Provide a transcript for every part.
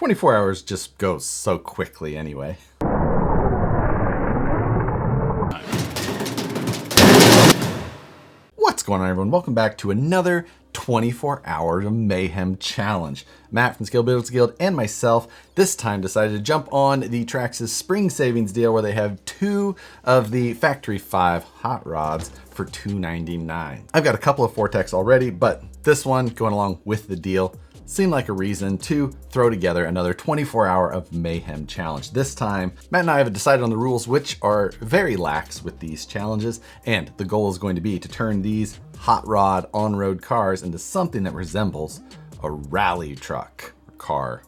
24 hours just goes so quickly anyway. What's going on, everyone? Welcome back to another 24 hours of Mayhem challenge. Matt from Skill Builders Guild and myself this time decided to jump on the Traxxas spring savings deal where they have 2 of the Factory 5 hot rods for $2.99. I've got a couple of Vortex already, but this one going along with the deal seemed like a reason to throw together another 24-hour of Mayhem challenge. This time, Matt and I have decided on the rules, which are very lax with these challenges, and the goal is going to be to turn these hot rod on-road cars into something that resembles a rally truck or car,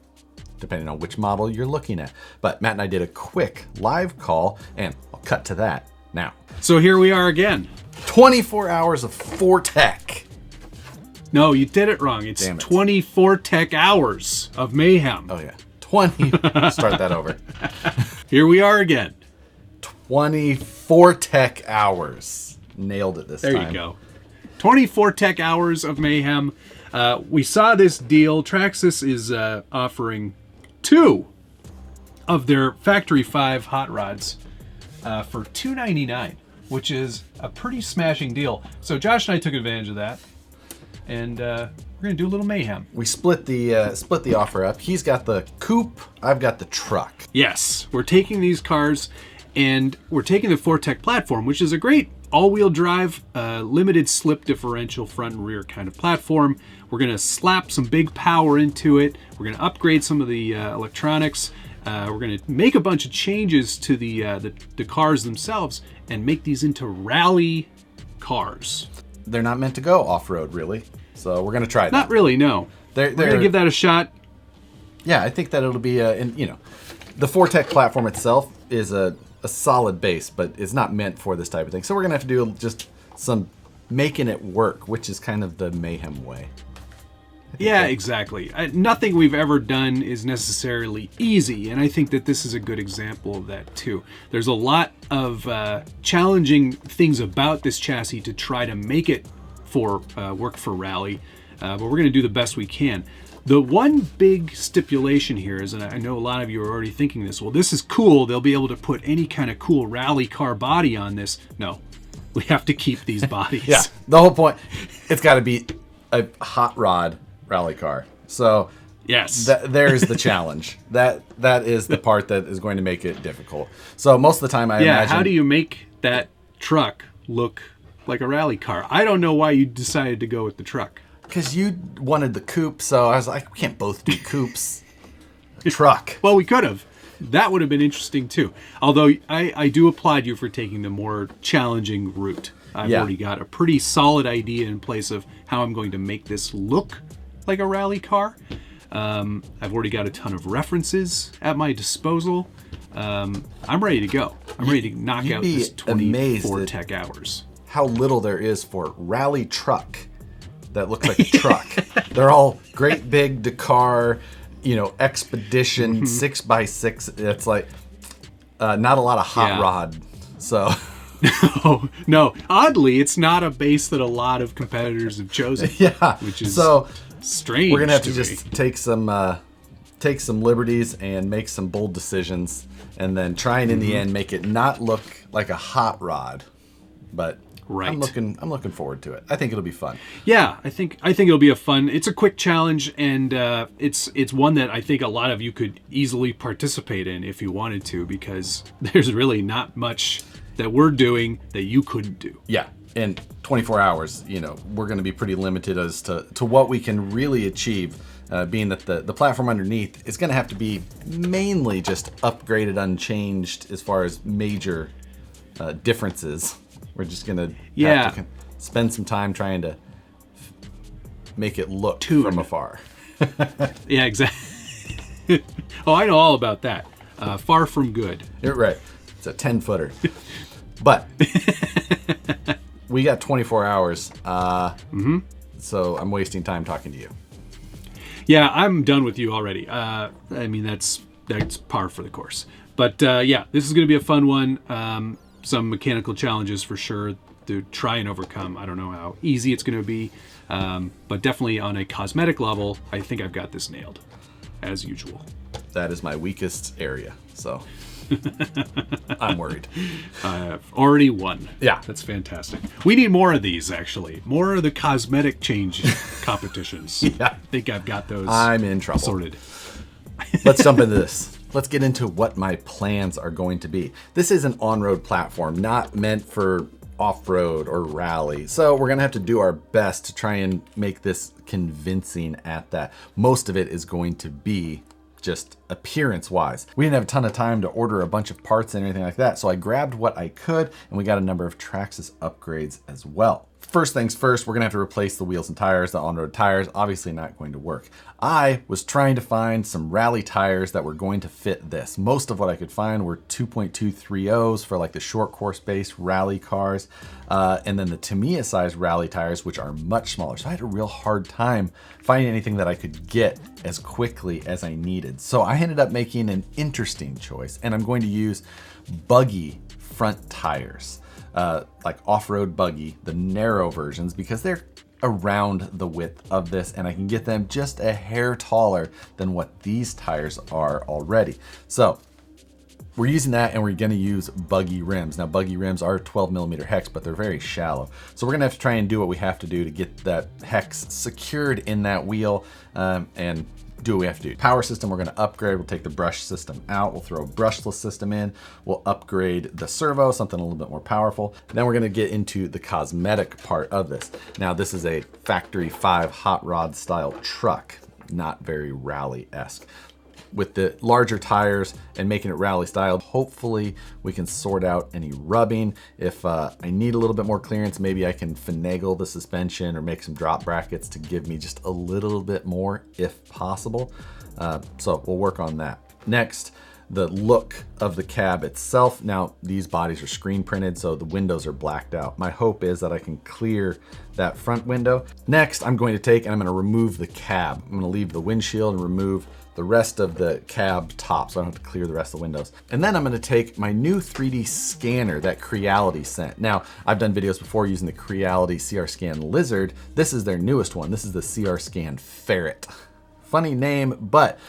depending on which model you're looking at. But Matt and I did a quick live call, and I'll cut to that now. So here we are again. 24 hours of Vortech. No, you did it wrong. It's 24 tech hours of Mayhem. Oh, yeah. 20. Start that over. Here we are again. 24 tech hours. Nailed it this time. There you go. 24 tech hours of Mayhem. We saw this deal. Traxxas is offering 2 of their Factory 5 hot rods for $2.99, which is a pretty smashing deal. So Josh and I took advantage of that. And we're gonna do a little mayhem. We split the offer up. He's got the coupe. I've got the truck. Yes, we're taking these cars, and we're taking the Vortech platform, which is a great all-wheel drive, limited slip differential front and rear kind of platform. We're gonna slap some big power into it. We're gonna upgrade some of the electronics. We're gonna make a bunch of changes to the cars themselves and make these into rally cars. They're not meant to go off-road, really. So we're gonna try that. Not really, no. We're gonna give that a shot. Yeah, I think that it'll be the Vortech platform itself is a solid base, but it's not meant for this type of thing. So we're gonna have to do just some making it work, which is kind of the Mayhem way. Yeah, exactly. Nothing we've ever done is necessarily easy, and I think that this is a good example of that too. There's a lot of challenging things about this chassis to try to make it work for rally, but we're going to do the best we can. The one big stipulation here is, and I know a lot of you are already thinking this, well, this is cool. They'll be able to put any kind of cool rally car body on this. No, we have to keep these bodies. Yeah, the whole point, it's got to be a hot rod rally car. So yes, there's the challenge. That is the part that is going to make it difficult. So most of the time I imagine... how do you make that truck look like a rally car? I don't know why you decided to go with the truck. Because you wanted the coupe, so I was like, we can't both do coupes. Truck. Well, we could have. That would have been interesting too. Although I do applaud you for taking the more challenging route. I've already got a pretty solid idea in place of how I'm going to make this look like a rally car. I've already got a ton of references at my disposal. I'm ready to go. I'm ready to knock out this 24 tech hours. How little there is for rally truck that looks like a truck. They're all great big Dakar, expedition 6x6. It's like not a lot of hot rod. So no. Oddly, it's not a base that a lot of competitors have chosen. Yeah, which is strange. We're gonna have to just take some liberties and make some bold decisions, and then try and in the end make it not look like a hot rod. But I'm looking forward to it. I think it'll be fun. Yeah, I think it'll be it's a quick challenge, and it's one that I think a lot of you could easily participate in if you wanted to, because there's really not much that we're doing that you couldn't do. Yeah. In 24 hours, we're going to be pretty limited as to what we can really achieve, being that the platform underneath is going to have to be mainly just upgraded, unchanged as far as major differences. We're just going to have to spend some time trying to make it look from afar. Yeah, exactly. Oh, I know all about that. Far from good. You're right. It's a 10-footer. But we got 24 hours, so I'm wasting time talking to you. Yeah, I'm done with you already. I mean, that's par for the course. But yeah, this is going to be a fun one. Some mechanical challenges for sure to try and overcome. I don't know how easy it's going to be, but definitely on a cosmetic level, I think I've got this nailed, as usual. that is my weakest area. So I'm worried. I've already won. Yeah. That's fantastic. We need more of these, actually. More of the cosmetic change competitions. Yeah. I think I've got those I'm in trouble. sorted. Let's jump into this. Let's get into what my plans are going to be. This is an on-road platform, not meant for off-road or rally. So we're gonna have to do our best to try and make this convincing at that. Most of it is going to be just appearance-wise. We didn't have a ton of time to order a bunch of parts and anything like that, so I grabbed what I could, and we got a number of Traxxas upgrades as well. First things first, we're gonna have to replace the wheels and tires. The on-road tires, obviously not going to work. I was trying to find some rally tires that were going to fit this. Most of what I could find were 2.230s for like the short course based rally cars, and then the Tamiya size rally tires, which are much smaller. So I had a real hard time finding anything that I could get as quickly as I needed. So I ended up making an interesting choice, and I'm going to use buggy front tires. Like off-road buggy, the narrow versions, because they're around the width of this, and I can get them just a hair taller than what these tires are already. So we're using that, and we're gonna use buggy rims. Now buggy rims are 12mm hex, but they're very shallow. So we're gonna have to try and do what we have to do to get that hex secured in that wheel, and do what we have to do. Power system, we're gonna upgrade. We'll take the brush system out. We'll throw a brushless system in. We'll upgrade the servo, something a little bit more powerful. Then we're gonna get into the cosmetic part of this. Now this is a factory 5 hot rod style truck, not very rally-esque. With the larger tires and making it rally style, hopefully we can sort out any rubbing. If I need a little bit more clearance, maybe I can finagle the suspension or make some drop brackets to give me just a little bit more if possible. So we'll work on that. Next, the look of the cab itself. Now these bodies are screen printed, so the windows are blacked out. My hope is that I can clear that front window. Next, I'm going to take and I'm going to remove the cab. I'm going to leave the windshield and remove the rest of the cab top, so I don't have to clear the rest of the windows. And then I'm gonna take my new 3D scanner that Creality sent. Now, I've done videos before using the Creality CR Scan Lizard. This is their newest one. This is the CR Scan Ferret. Funny name, but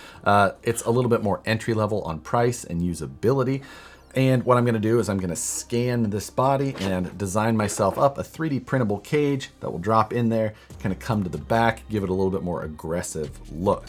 it's a little bit more entry level on price and usability. And what I'm gonna do is I'm gonna scan this body and design myself up a 3D printable cage that will drop in there, kind of come to the back, give it a little bit more aggressive look.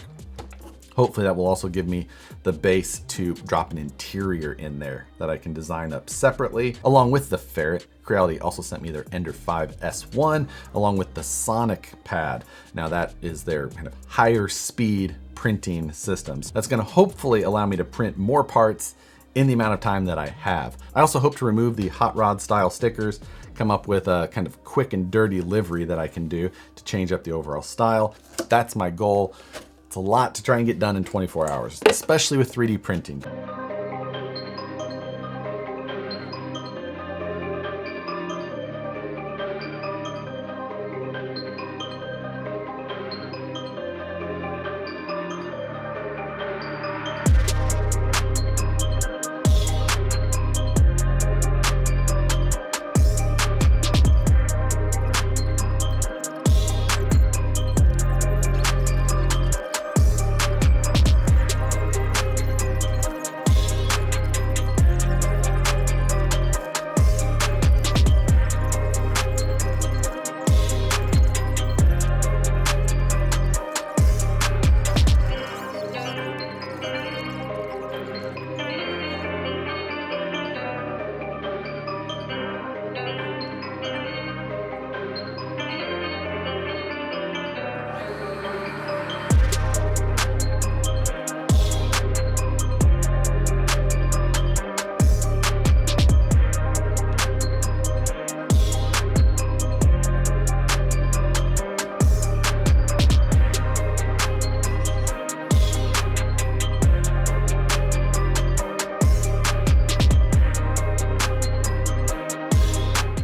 Hopefully that will also give me the base to drop an interior in there that I can design up separately. Along with the Ferret, Creality also sent me their Ender 5 S1 along with the Sonic pad. Now that is their kind of higher speed printing systems. That's gonna hopefully allow me to print more parts in the amount of time that I have. I also hope to remove the hot rod style stickers, come up with a kind of quick and dirty livery that I can do to change up the overall style. That's my goal. It's a lot to try and get done in 24 hours, especially with 3D printing.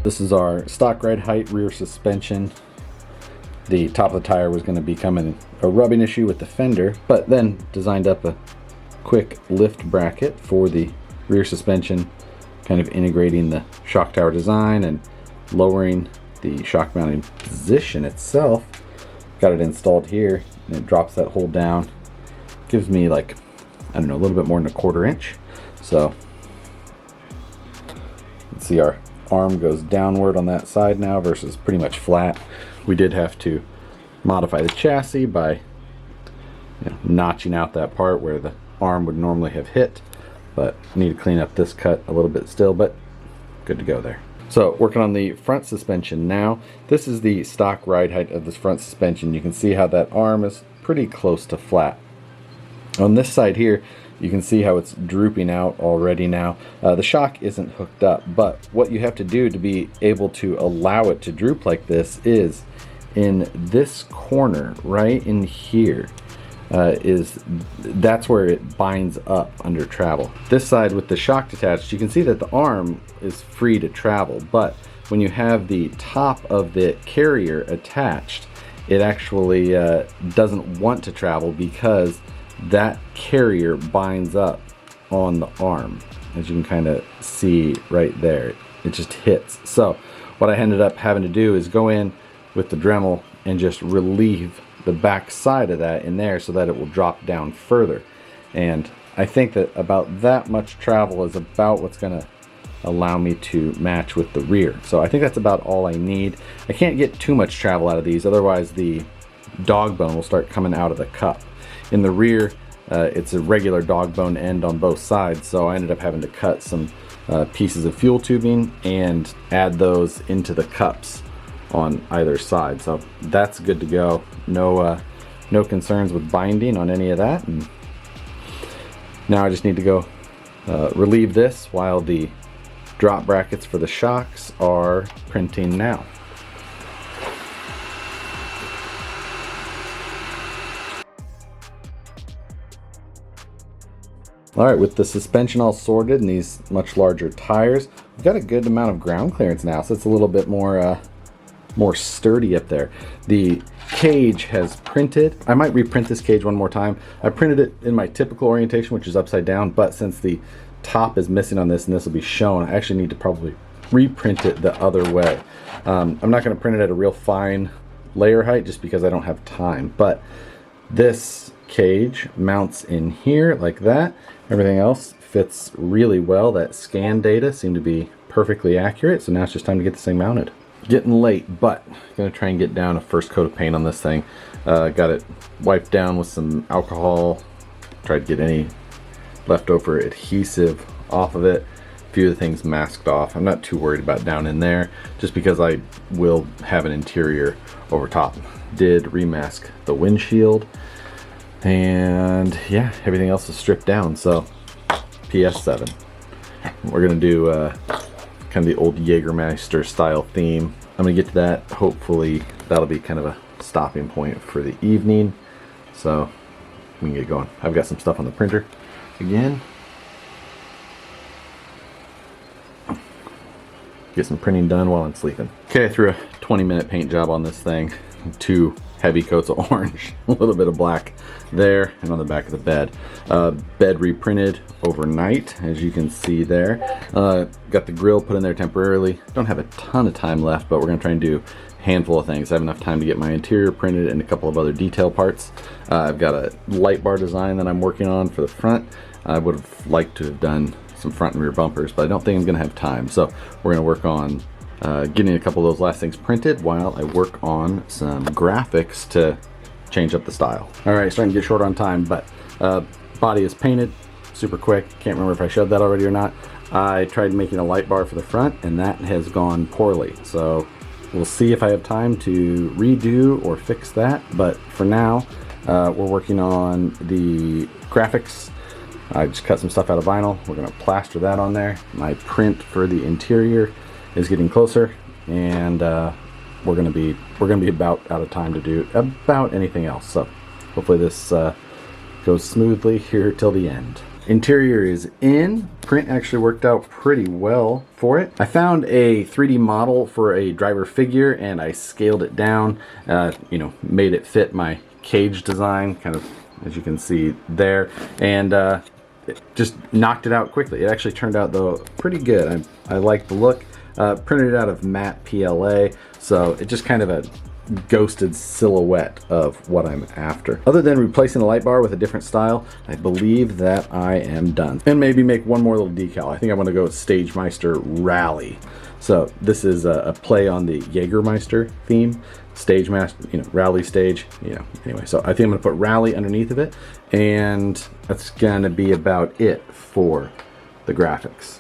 This is our stock ride height rear suspension. The top of the tire was going to become a rubbing issue with the fender, but then designed up a quick lift bracket for the rear suspension, kind of integrating the shock tower design and lowering the shock mounting position itself. Got it installed here, and it drops that hole down. Gives me like I don't know, a little bit more than a 1/4 inch. So let's see, our arm goes downward on that side now versus pretty much flat. We did have to modify the chassis by notching out that part where the arm would normally have hit, but need to clean up this cut a little bit still, but good to go there. So working on the front suspension now. This is the stock ride height of this front suspension. You can see how that arm is pretty close to flat. On this side here, you can see how it's drooping out already now. The shock isn't hooked up, but what you have to do to be able to allow it to droop like this is in this corner right in here. That's where it binds up under travel. This side with the shock detached, you can see that the arm is free to travel, but when you have the top of the carrier attached, it actually doesn't want to travel because that carrier binds up on the arm. As you can kind of see right there, it just hits. So what I ended up having to do is go in with the Dremel and just relieve the back side of that in there so that it will drop down further. And I think that about that much travel is about what's going to allow me to match with the rear. So I think that's about all I need. I can't get too much travel out of these, otherwise the dog bone will start coming out of the cup. In the rear, it's a regular dog bone end on both sides, so I ended up having to cut some pieces of fuel tubing and add those into the cups on either side. So that's good to go. No concerns with binding on any of that. And now I just need to go relieve this while the drop brackets for the shocks are printing now. All right, with the suspension all sorted and these much larger tires, we've got a good amount of ground clearance now, so it's a little bit more sturdy up there. The cage has printed. I might reprint this cage one more time. I printed it in my typical orientation, which is upside down, but since the top is missing on this and this will be shown, I actually need to probably reprint it the other way. I'm not going to print it at a real fine layer height just because I don't have time, but this cage mounts in here like that. Everything else fits really well. That scan data seemed to be perfectly accurate, so now it's just time to get this thing mounted. Getting late, but I'm gonna try and get down a first coat of paint on this thing. Got it wiped down with some alcohol, tried to get any leftover adhesive off of it. A few of the things masked off. I'm not too worried about down in there just because I will have an interior over top. Did remask the windshield, and yeah, everything else is stripped down. So PS7. We're gonna do kind of the old Jägermeister style theme. I'm gonna get to that. Hopefully that'll be kind of a stopping point for the evening, so we can get going. I've got some stuff on the printer again. Get some printing done while I'm sleeping. Okay, I threw a 20-minute paint job on this thing. 2 heavy coats of orange, a little bit of black there, and on the back of the bed. Bed reprinted overnight, as you can see there. Got the grill put in there temporarily. Don't have a ton of time left, but we're gonna try and do a handful of things. I have enough time to get my interior printed and a couple of other detail parts. I've got a light bar design that I'm working on for the front. I would have liked to have done some front and rear bumpers, but I don't think I'm gonna have time. So we're gonna work on getting a couple of those last things printed while I work on some graphics to change up the style. All right, starting to get short on time, but body is painted super quick. Can't remember if I showed that already or not. I tried making a light bar for the front and that has gone poorly. So we'll see if I have time to redo or fix that. But for now, we're working on the graphics. I just cut some stuff out of vinyl. We're gonna plaster that on there. My print for the interior is getting closer, and we're gonna be about out of time to do about anything else. So hopefully this goes smoothly here till the end. Interior is in. Print actually worked out pretty well for it. I found a 3D model for a driver figure and I scaled it down, made it fit my cage design, kind of as you can see there, and it just knocked it out quickly. It actually turned out though pretty good. I like the look. Printed it out of matte PLA, so it just kind of ghosted silhouette of what I'm after. Other than replacing the light bar with a different style, I believe that I am done. And maybe make one more little decal. I think I want to go with Stagemeister Rally. So this is a play on the Jägermeister theme. Stagemaster, rally stage, anyway. So I think I'm gonna put Rally underneath of it, and that's gonna be about it for the graphics.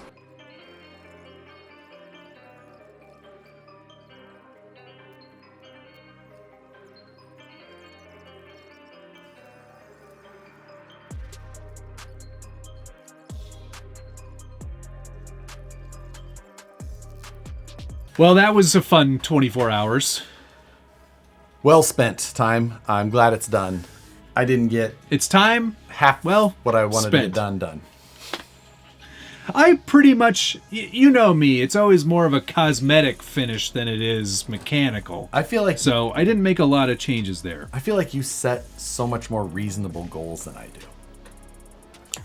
Well, that was a fun 24 hours. Well spent time. I'm glad it's done. I didn't get It's time. what I wanted to spent. get done. I pretty much, you know me, it's always more of a cosmetic finish than it is mechanical. I feel like So I didn't make a lot of changes there. I feel like you set so much more reasonable goals than I do.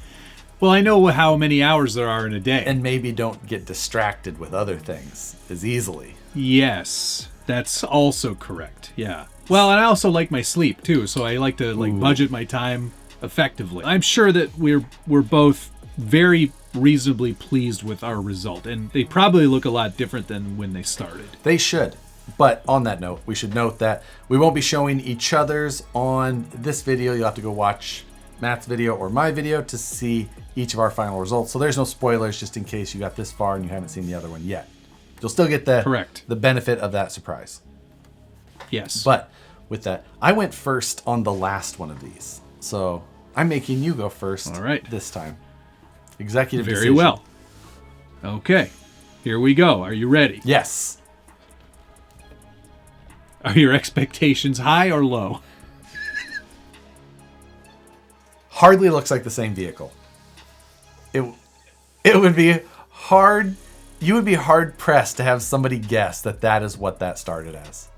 Well, I know how many hours there are in a day. And maybe don't get distracted with other things as easily. Yes, that's also correct. Yeah. Well, and I also like my sleep too, so I like to budget my time effectively. I'm sure that we're both very reasonably pleased with our result, and they probably look a lot different than when they started. They should. But on that note, we should note that we won't be showing each other's on this video. You'll have to go watch Matt's video or my video to see each of our final results. So there's no spoilers, just in case you got this far and you haven't seen the other one yet. You'll still get the benefit of that surprise. Yes. But with that, I went first on the last one of these. So I'm making you go first. All right. This time. Executive Very decision. well. Okay. Here we go. Are you ready? Yes. Are your expectations high or low? Hardly looks like the same vehicle. It would be hard. You would be hard pressed to have somebody guess that is what that started as.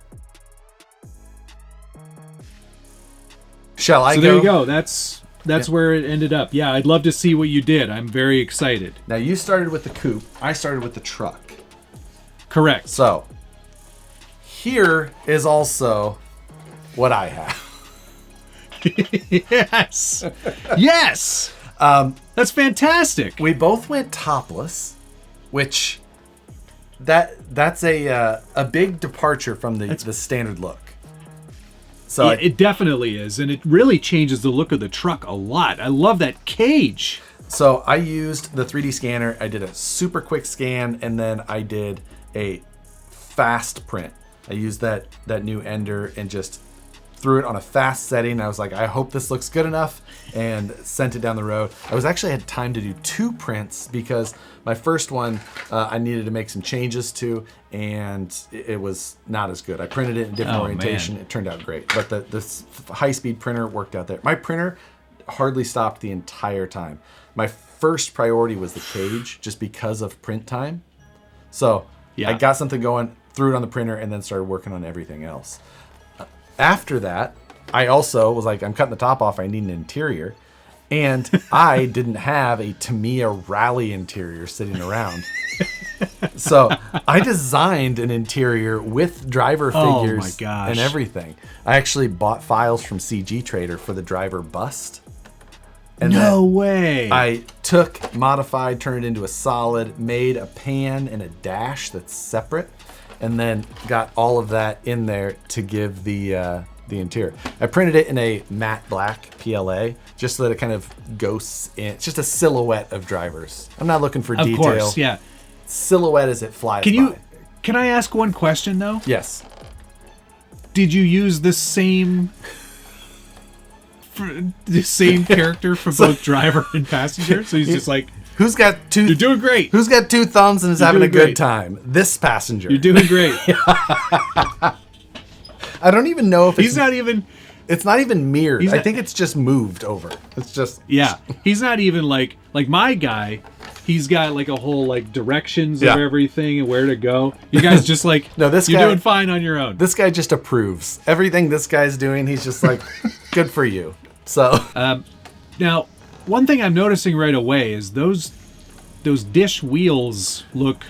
Shall I go? So there you go. That's where it ended up. Yeah, I'd love to see what you did. I'm very excited. Now you started with the coupe. I started with the truck. Correct. So here is also what I have. Yes. Yes. That's fantastic. We both went topless, which that's a big departure from the standard look. So Yeah, it definitely is, and it really changes the look of the truck a lot. I love that cage. So I used the 3D scanner. I did a super quick scan, and then I did a fast print. I used that new Ender and just threw it on a fast setting. I was like, I hope this looks good enough, and sent it down the road. I actually had time to do 2 prints because my first one I needed to make some changes to, and it was not as good. I printed it in a different orientation. Man. It turned out great, but the high-speed printer worked out there. My printer hardly stopped the entire time. My first priority was the cage, just because of print time. So Yeah. I got something going, threw it on the printer, and then started working on everything else. After that, I also was like, I'm cutting the top off. I need an interior. And I didn't have a Tamiya Rally interior sitting around. So I designed an interior with driver figures my gosh. and everything. I actually bought files from CG Trader for the driver bust. And No then way. I took, modified, turned it into a solid, made a pan and a dash that's separate, and then got all of that in there to give the interior. I printed it in a matte black PLA just so that it kind of ghosts in. It's just a silhouette of drivers. I'm not looking for detail. Of course, yeah. Silhouette as it flies by. Can I ask one question though? Yes. Did you use the same character for both driver and passenger? So he's just like, Who's got two? you're doing great. Who's got 2 thumbs and is having a doing good great. time? This passenger. You're doing great. I don't even know if He's not even. It's not even mirrored. He's I not- think it's just moved over. It's just Yeah, he's not even like my guy. He's got like a whole like directions Yeah. of everything and where to go. You guys just like No, this you're guy- doing fine on your own. this guy just approves everything this guy's doing. He's just like, good for you. So Now, one thing I'm noticing right away is those dish wheels look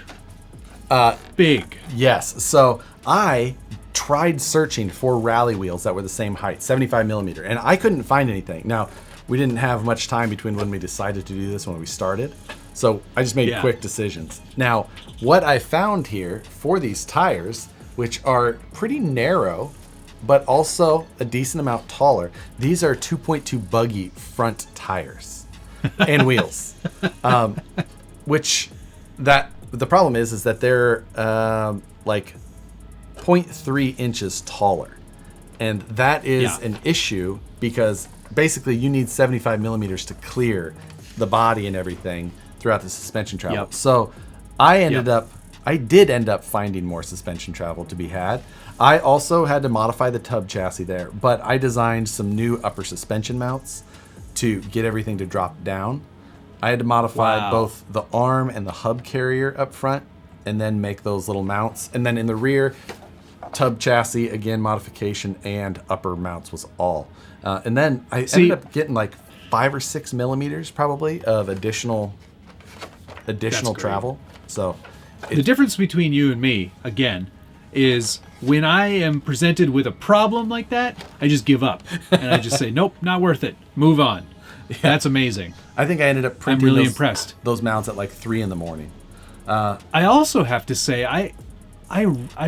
big. yes. So I tried searching for rally wheels that were the same height, 75 millimeter, and I couldn't find anything. Now, we didn't have much time between when we decided to do this when we started, so I just made quick decisions. Now, what I found here for these tires, which are pretty narrow, but also a decent amount taller, these are 2.2 buggy front tires and wheels, which the problem is that they're like 0.3 inches taller, and that is an issue because basically you need 75 millimeters to clear the body and everything throughout the suspension travel. So I did end up finding more suspension travel to be had. I also had to modify the tub chassis there, but I designed some new upper suspension mounts to get everything to drop down. I had to modify both the arm and the hub carrier up front, and then make those little mounts. And then in the rear, tub chassis, again, modification, and upper mounts was all. And then I ended up getting like 5 or 6 millimeters probably of additional travel. So the difference between you and me, again, is when I am presented with a problem like that, I just give up. And I just say, nope, not worth it. Move on. Yeah. That's amazing. I think I ended up printing I'm really impressed. Those mounts at like 3 a.m. I also have to say, I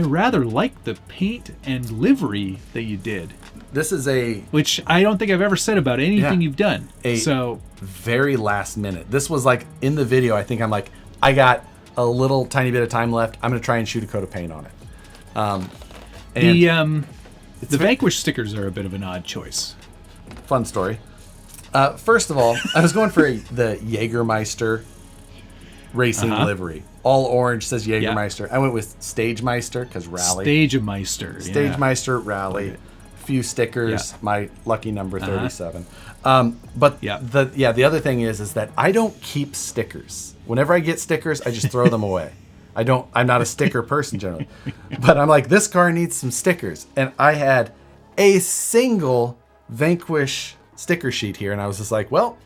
rather like the paint and livery that you did. This is which I don't think I've ever said about anything you've done. So very last minute. This was like in the video. I think I'm like, I got a little tiny bit of time left. I'm going to try and shoot a coat of paint on it. The Vanquish stickers are a bit of an odd choice. Fun story. First of all, I was going for the Jägermeister racing livery. All orange, says Jägermeister. I went with Stagemeister because rally. Stagemeister rally. Okay. Few stickers. My lucky number 37. But the other thing is that I don't keep stickers. Whenever I get stickers, I just throw them away. I'm not a sticker person generally. But I'm like, this car needs some stickers. And I had a single Vanquish sticker sheet here, and I was just like, well,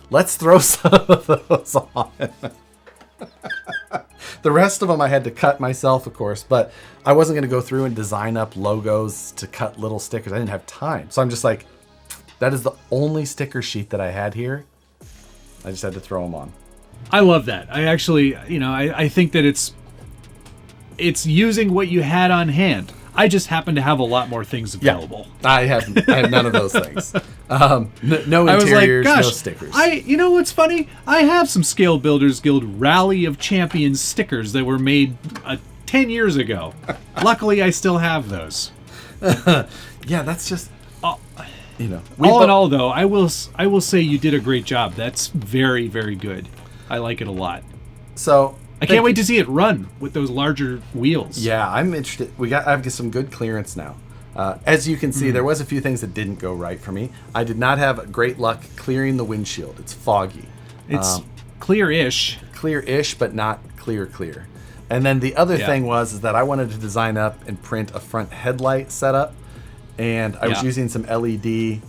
let's throw some of those on. The rest of them I had to cut myself, of course, but I wasn't going to go through and design up logos to cut little stickers. I didn't have time. So I'm just like, that is the only sticker sheet that I had here. I just had to throw them on. I love that. I actually, I think that it's using what you had on hand. I just happen to have a lot more things available. Yeah, I have none of those things. No interiors, no stickers. You know what's funny? I have some Scale Builders Guild Rally of Champions stickers that were made 10 years ago. Luckily, I still have those. Yeah, that's just... all in all, though, I will say you did a great job. That's very, very good. I like it a lot. So... I can't wait to see it run with those larger wheels. Yeah, I'm interested. I've got some good clearance now. As you can see, there was a few things that didn't go right for me. I did not have great luck clearing the windshield. It's foggy. It's clear-ish. Clear-ish, but not clear. And then the other thing is that I wanted to design up and print a front headlight setup, and I was using some LED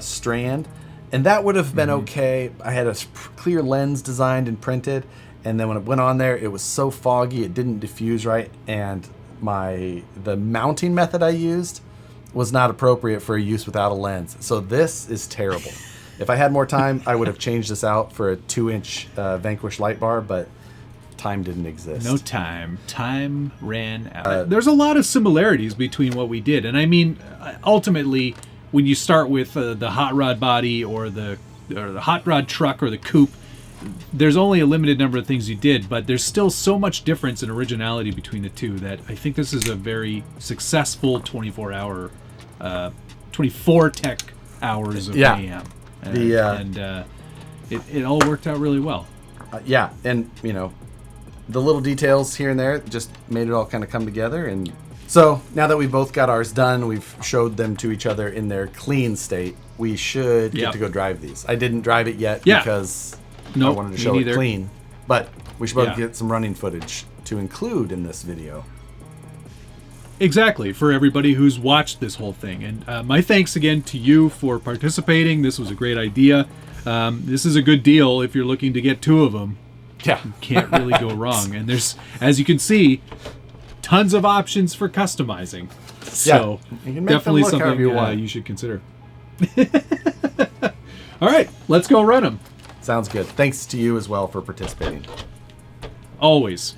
strand, and that would have been okay. I had a clear lens designed and printed. And then when it went on there, it was so foggy, it didn't diffuse right, and the mounting method I used was not appropriate for a use without a lens. So this is terrible. If I had more time, I would have changed this out for a 2-inch Vanquish light bar, but time didn't exist. No time. Time ran out. There's a lot of similarities between what we did. And I mean, ultimately, when you start with the hot rod body or the hot rod truck or the coupe, there's only a limited number of things you did, but there's still so much difference in originality between the two that I think this is a very successful 24 tech hours of Mayhem. It all worked out really well. And the little details here and there just made it all kind of come together. And so now that we've both got ours done, we've showed them to each other in their clean state, we should get to go drive these. I didn't drive it yet because... I wanted to show it clean, but we should both get some running footage to include in this video. Exactly, for everybody who's watched this whole thing. And my thanks again to you for participating. This was a great idea. This is a good deal if you're looking to get 2 of them. Yeah. You can't really go wrong. And there's, as you can see, tons of options for customizing. So you can make definitely them look however something you want. you should consider. All right, let's go run them. Sounds good. Thanks to you as well for participating. Always.